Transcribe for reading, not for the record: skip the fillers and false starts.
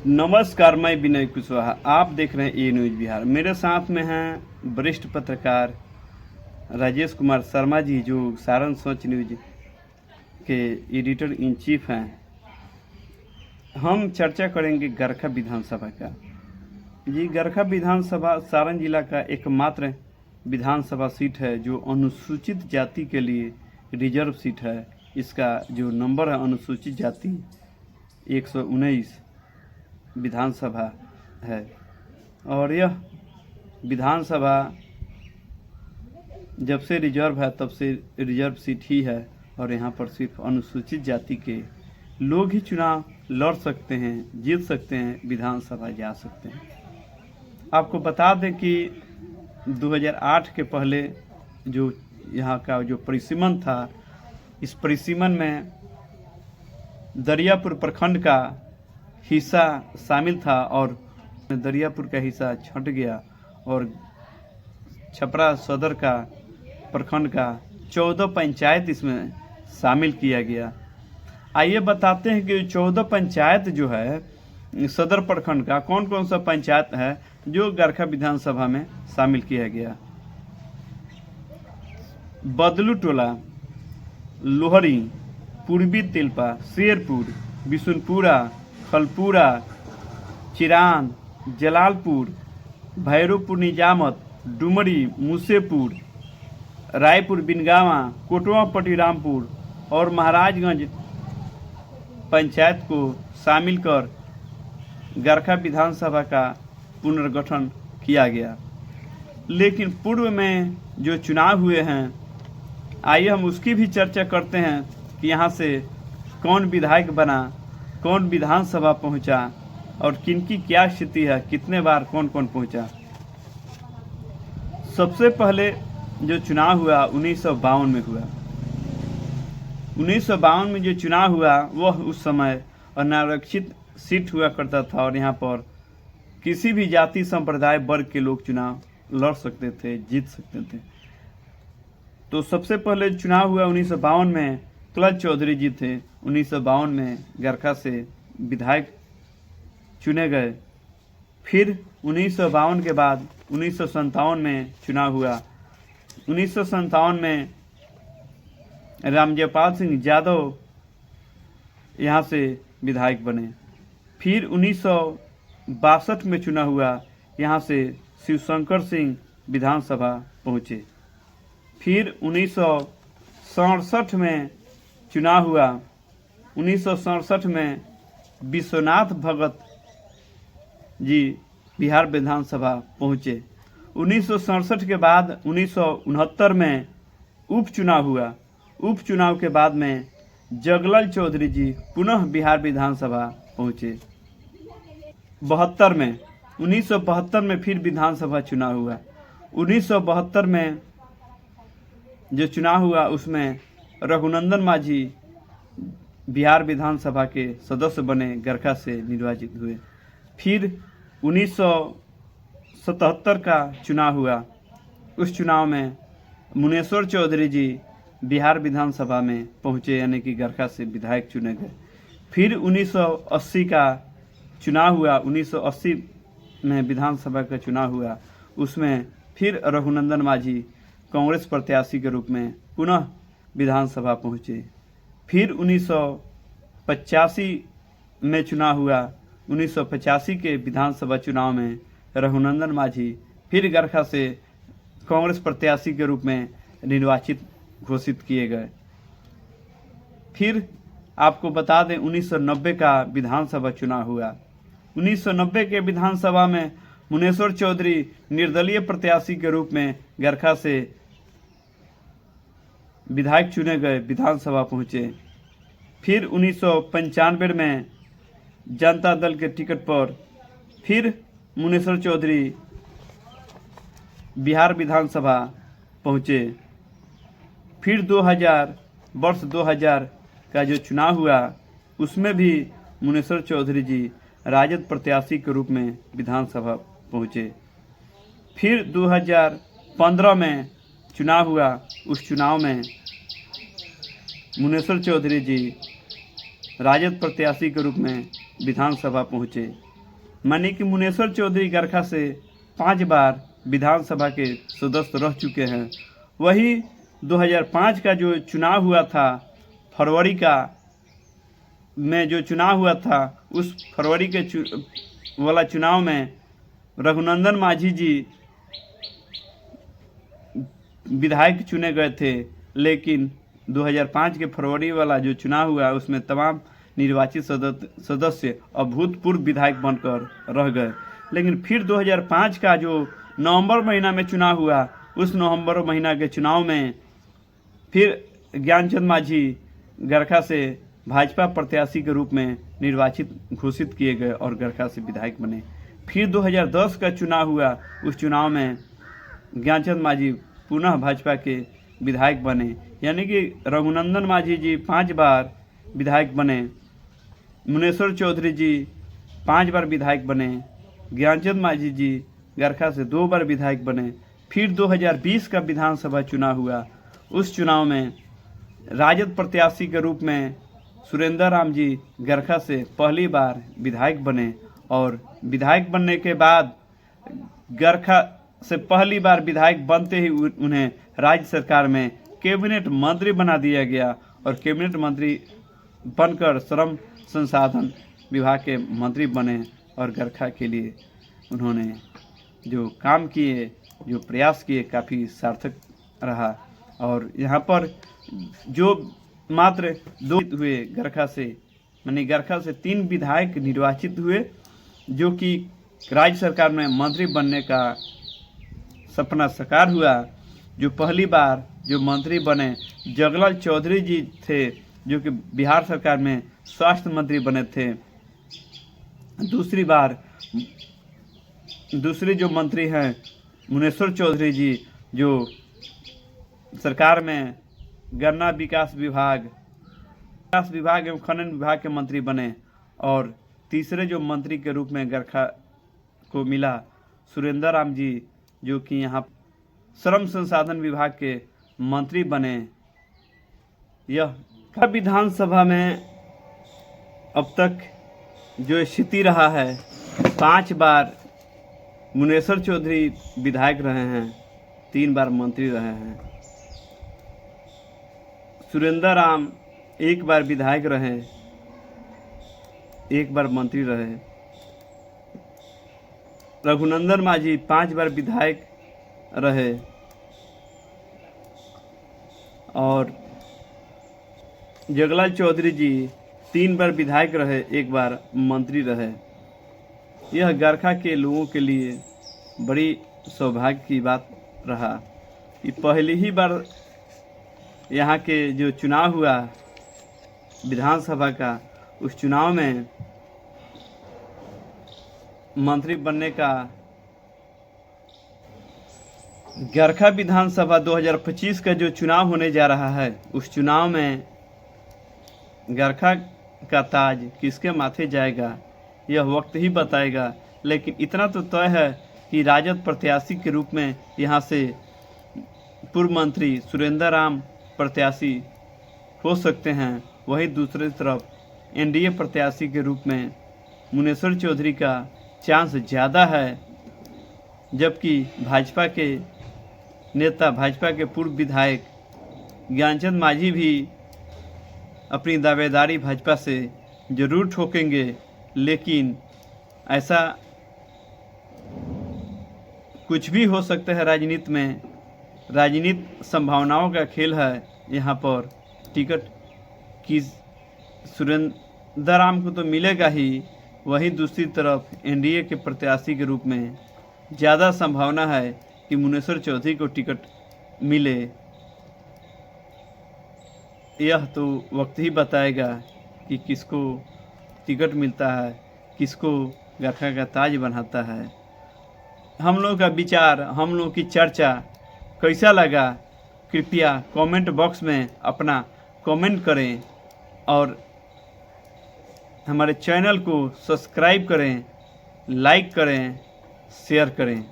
नमस्कार, मैं विनय कुशवाहा। आप देख रहे हैं ए न्यूज़ बिहार। मेरे साथ में हैं वरिष्ठ पत्रकार राजेश कुमार शर्मा जी, जो सारण सच न्यूज के एडिटर इन चीफ हैं। हम चर्चा करेंगे गरखा विधानसभा का। जी, गरखा विधानसभा सारण जिला का एकमात्र विधानसभा सीट है जो अनुसूचित जाति के लिए रिजर्व सीट है। इसका जो नंबर है अनुसूचित जाति 119 विधानसभा है, और यह विधानसभा जब से रिजर्व है तब से रिजर्व सीट ही है, और यहाँ पर सिर्फ अनुसूचित जाति के लोग ही चुनाव लड़ सकते हैं, जीत सकते हैं, विधानसभा जा सकते हैं। आपको बता दें कि 2008 के पहले जो यहाँ का जो परिसीमन था, इस परिसीमन में दरियापुर प्रखंड का हिस्सा शामिल था और दरियापुर का हिस्सा छट गया और छपरा सदर का प्रखंड का 14 पंचायत इसमें शामिल किया गया। आइए बताते हैं कि 14 पंचायत जो है सदर प्रखंड का कौन कौन सा पंचायत है जो गरखा विधानसभा में शामिल किया गया। बदलू टोला, लोहरी, पूर्वी तिलपा, शेरपुर, बिशुनपुरा, खलपुरा, चिरान, जलालपुर, भैरवपुर निजामत, डुमरी, मुसेपुर, रायपुर बिनगावा, कोटवा पटीरामपुर और महाराजगंज पंचायत को शामिल कर गरखा विधानसभा का पुनर्गठन किया गया। लेकिन पूर्व में जो चुनाव हुए हैं, आइए हम उसकी भी चर्चा करते हैं कि यहाँ से कौन विधायक बना, कौन विधानसभा पहुंचा और किनकी क्या स्थिति है, कितने बार कौन कौन पहुंचा। सबसे पहले जो चुनाव हुआ 1952 में हुआ। 1952 में जो चुनाव हुआ वह उस समय अनारक्षित सीट हुआ करता था और यहाँ पर किसी भी जाति संप्रदाय वर्ग के लोग चुनाव लड़ सकते थे, जीत सकते थे। तो सबसे पहले चुनाव हुआ 1952 में, कुलत चौधरी जी थे। 1952 में गरखा से विधायक चुने गए। फिर 1952 के बाद 1957 में चुनाव हुआ। 1957 में रामजयपाल सिंह यादव यहाँ से विधायक बने। फिर 1962 में चुनाव हुआ, यहाँ से शिवशंकर सिंह विधानसभा पहुँचे। फिर 1967 में चुनाव हुआ। 1967 में विश्वनाथ भगत जी बिहार विधानसभा पहुँचे। 1967 के बाद 1969 में उपचुनाव हुआ। उपचुनाव के बाद में जगलाल चौधरी जी पुनः बिहार विधानसभा पहुँचे। 1972 में फिर विधानसभा चुनाव हुआ। 1972 में जो चुनाव हुआ उसमें रघुनंदन माझी बिहार विधानसभा के सदस्य बने, गरखा से निर्वाचित हुए। फिर 1977 का चुनाव हुआ। उस चुनाव में मुनेश्वर चौधरी जी बिहार विधानसभा में पहुँचे, यानी कि गरखा से विधायक चुने गए। फिर 1980 का चुनाव हुआ। 1980 में विधानसभा का चुनाव हुआ, उसमें फिर रघुनंदन माझी कांग्रेस प्रत्याशी के रूप में पुनः विधानसभा पहुँचे। फिर 1985 में चुनाव हुआ। 1985 के विधानसभा चुनाव में रघुनंदन माझी फिर गरखा से कांग्रेस प्रत्याशी के रूप में निर्वाचित घोषित किए गए। फिर आपको बता दें 1990 का विधानसभा चुनाव हुआ। 1990 के विधानसभा में मुनेश्वर चौधरी निर्दलीय प्रत्याशी के रूप में गरखा से विधायक चुने गए, विधानसभा पहुँचे। फिर 1995 में जनता दल के टिकट पर फिर मुनेश्वर चौधरी बिहार विधानसभा पहुँचे। फिर 2000 का जो चुनाव हुआ उसमें भी मुनेश्वर चौधरी जी राजद प्रत्याशी के रूप में विधानसभा पहुँचे। फिर 2015 में चुनाव हुआ। उस चुनाव में मुनेश्वर चौधरी जी राजद प्रत्याशी के रूप में विधानसभा पहुँचे। माने कि मुनेश्वर चौधरी गरखा से 5 बार विधानसभा के सदस्य रह चुके हैं। वही 2005 का जो चुनाव हुआ था, फरवरी का में जो चुनाव हुआ था, उस फरवरी के वाला चुनाव में रघुनंदन मांझी जी विधायक चुने गए थे, लेकिन 2005 के फरवरी वाला जो चुनाव हुआ उसमें तमाम निर्वाचित सदस्य अभूतपूर्व विधायक बनकर रह गए। लेकिन फिर 2005 का जो नवंबर महीना में चुनाव हुआ, उस नवंबर महीना के चुनाव में फिर ज्ञानचंद मांझी गरखा से भाजपा प्रत्याशी के रूप में निर्वाचित घोषित किए गए और गरखा से विधायक बने। फिर 2010 का चुनाव हुआ, उस चुनाव में ज्ञानचंद मांझी पुनः भाजपा के विधायक बने। यानी कि रघुनंदन मांझी जी 5 बार विधायक बने, मुनेश्वर चौधरी जी 5 बार विधायक बने, ज्ञानचंद मांझी जी गरखा से 2 बार विधायक बने। फिर 2020 का विधानसभा चुनाव हुआ, उस चुनाव में राजद प्रत्याशी के रूप में सुरेंद्र राम जी गरखा से पहली बार विधायक बने और विधायक बनने के बाद गरखा से पहली बार विधायक बनते ही उन्हें राज्य सरकार में कैबिनेट मंत्री बना दिया गया और कैबिनेट मंत्री बनकर श्रम संसाधन विभाग के मंत्री बने और गरखा के लिए उन्होंने जो काम किए, जो प्रयास किए, काफ़ी सार्थक रहा। और यहाँ पर जो मात्र 2 हुए गरखा से, यानी गरखा से 3 विधायक निर्वाचित हुए, जो कि राज्य सरकार में मंत्री बनने का सपना साकार हुआ। जो पहली बार जो मंत्री बने जगलाल चौधरी जी थे, जो कि बिहार सरकार में स्वास्थ्य मंत्री बने थे। दूसरी जो मंत्री हैं मुनेश्वर चौधरी जी, जो सरकार में गन्ना विकास विभाग एवं खनन विभाग के मंत्री बने। और तीसरे जो मंत्री के रूप में गरखा को मिला सुरेंद्र राम जी, जो कि यहाँ श्रम संसाधन विभाग के मंत्री बने। यह विधानसभा में अब तक जो स्थिति रहा है, 5 बार मुनेश्वर चौधरी विधायक रहे हैं, 3 बार मंत्री रहे हैं। सुरेंद्र राम 1 बार विधायक रहे, 1 बार मंत्री रहे। रघुनंदन मांझी 5 बार विधायक रहे और जगलाल चौधरी जी 3 बार विधायक रहे, 1 बार मंत्री रहे। यह गरखा के लोगों के लिए बड़ी सौभाग्य की बात रहा कि पहली ही बार यहाँ के जो चुनाव हुआ विधानसभा का, उस चुनाव में मंत्री बनने का गरखा विधानसभा 2025 का जो चुनाव होने जा रहा है, उस चुनाव में गरखा का ताज किसके माथे जाएगा यह वक्त ही बताएगा। लेकिन इतना तो तय है कि राजद प्रत्याशी के रूप में यहाँ से पूर्व मंत्री सुरेंद्र राम प्रत्याशी हो सकते हैं। वहीं दूसरी तरफ एनडीए प्रत्याशी के रूप में मुनेश्वर चौधरी का चांस ज़्यादा है, जबकि भाजपा के नेता, भाजपा के पूर्व विधायक ज्ञानचंद मांझी भी अपनी दावेदारी भाजपा से जरूर ठोकेंगे। लेकिन ऐसा कुछ भी हो सकता है राजनीति में, राजनीति संभावनाओं का खेल है। यहाँ पर टिकट की सुरेंद्र राम को तो मिलेगा ही, वहीं दूसरी तरफ एनडीए के प्रत्याशी के रूप में ज़्यादा संभावना है कि मुनेश्वर चौधरी को टिकट मिले। यह तो वक्त ही बताएगा कि किसको टिकट मिलता है, किसको गरखा का ताज बनाता है। हम लोगों का विचार, हम लोगों की चर्चा कैसा लगा, कृपया कमेंट बॉक्स में अपना कमेंट करें और हमारे चैनल को सब्सक्राइब करें, लाइक करें, शेयर करें।